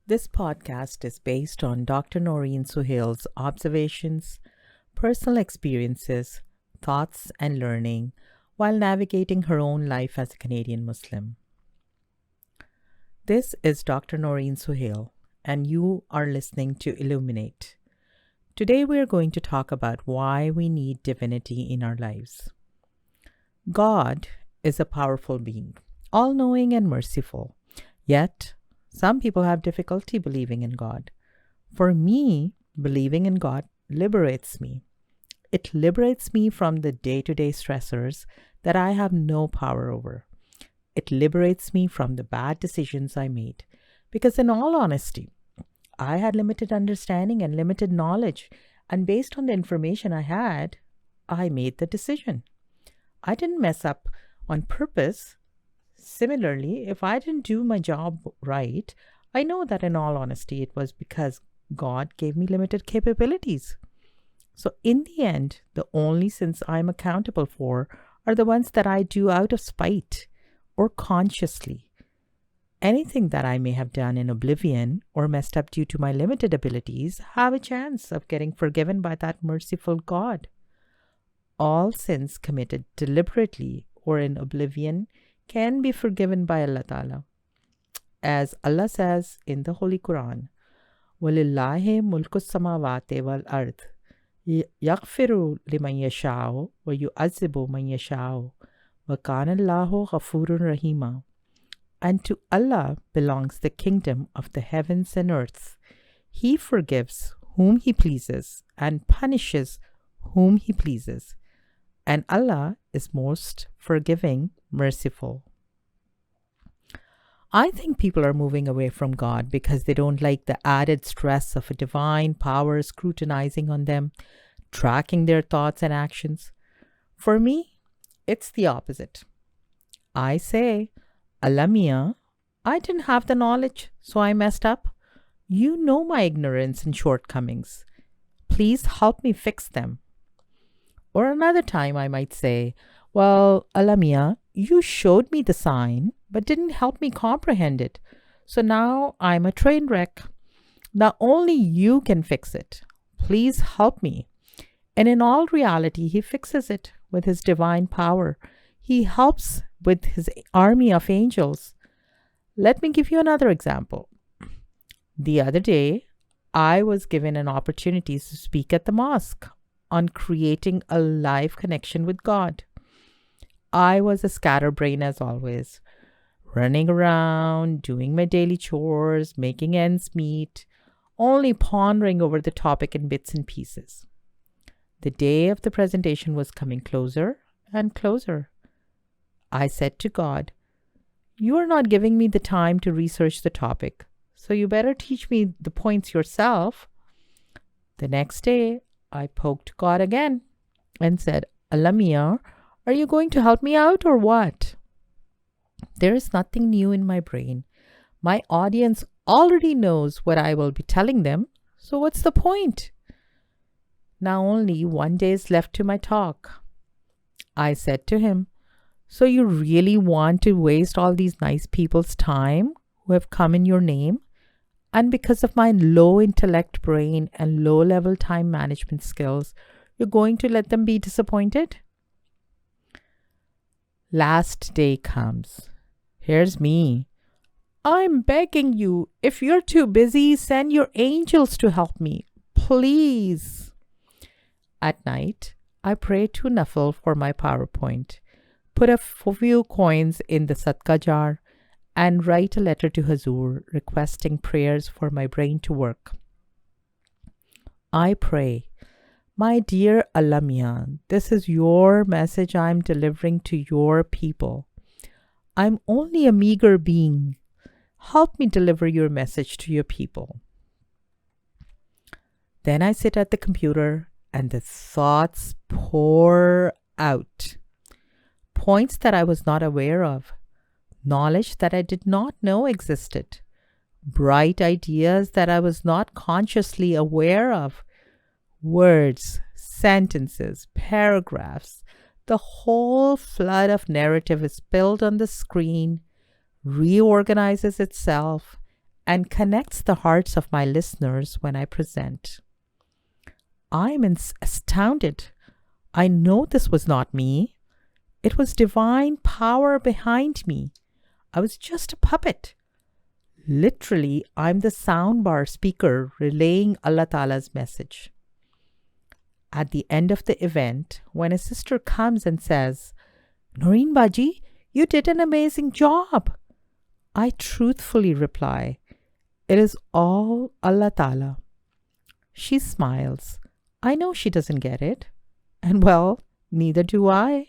This podcast is based on Dr. Naureen Sohail's observations, personal experiences, thoughts, and learning while navigating her own life as a Canadian Muslim. This is Dr. Naureen Sohail, and you are listening to Illuminate. Today we are going to talk about why we need divinity in our lives. God is a powerful being, all-knowing and merciful, yet some people have difficulty believing in God. For me, believing in God liberates me. It liberates me from the day-to-day stressors that I have no power over. It liberates me from the bad decisions I made. Because in all honesty, I had limited understanding and limited knowledge, and based on the information I had, I made the decision. I didn't mess up on purpose. Similarly, if I didn't do my job right, I know that in all honesty, it was because God gave me limited capabilities. So in the end, the only sins I'm accountable for are the ones that I do out of spite or consciously. Anything that I may have done in oblivion or messed up due to my limited abilities have a chance of getting forgiven by that merciful God. All sins committed deliberately or in oblivion can be forgiven by Allah Ta'ala. As Allah says in the Holy Quran, وَلِلَّهِ مُلْكُ السَّمَاوَاتِ وَالْأَرْضِ يَغْفِرُ لِمَنْ يَشَاءُ وَيُعَذِّبُ مَنْ يَشَاءُ وَكَانَ اللَّهُ غَفُورٌ رَحِيمًا. And to Allah belongs the kingdom of the heavens and earth. He forgives whom He pleases and punishes whom He pleases. And Allah is most forgiving, merciful. I think people are moving away from God because they don't like the added stress of a divine power scrutinizing on them, tracking their thoughts and actions. For me, it's the opposite. I say, Allah Mia, I didn't have the knowledge, so I messed up. You know my ignorance and shortcomings. Please help me fix them. Or another time I might say, well, Allah Mia, you showed me the sign, but didn't help me comprehend it. So now I'm a train wreck. Now only you can fix it. Please help me. And in all reality, He fixes it with His divine power. He helps with His army of angels. Let me give you another example. The other day, I was given an opportunity to speak at the mosque on creating a live connection with God. I was a scatterbrain as always, running around, doing my daily chores, making ends meet, only pondering over the topic in bits and pieces. The day of the presentation was coming closer and closer. I said to God, you are not giving me the time to research the topic, so you better teach me the points yourself. The next day, I poked God again and said, Allah Mia, are you going to help me out or what? There is nothing new in my brain. My audience already knows what I will be telling them, so what's the point? Now only one day is left to my talk. I said to Him, so you really want to waste all these nice people's time who have come in your name? And because of my low intellect brain and low level time management skills, you're going to let them be disappointed? Last day comes. Here's me. I'm begging you, if you're too busy, send your angels to help me. Please. At night, I pray to Nafil for my PowerPoint, put a few coins in the Sadqa jar, and write a letter to Hazur requesting prayers for my brain to work. I pray, my dear Allah Mia, this is your message I'm delivering to your people. I'm only a meager being. Help me deliver your message to your people. Then I sit at the computer and the thoughts pour out. Points that I was not aware of. Knowledge that I did not know existed, bright ideas that I was not consciously aware of, words, sentences, paragraphs, the whole flood of narrative is spilled on the screen, reorganizes itself, and connects the hearts of my listeners when I present. I'm astounded. I know this was not me. It was divine power behind me. I was just a puppet. Literally, I'm the soundbar speaker relaying Allah Ta'ala's message. At the end of the event, when a sister comes and says, Naureen Baji, you did an amazing job, I truthfully reply, it is all Allah Ta'ala. She smiles. I know she doesn't get it. And well, neither do I.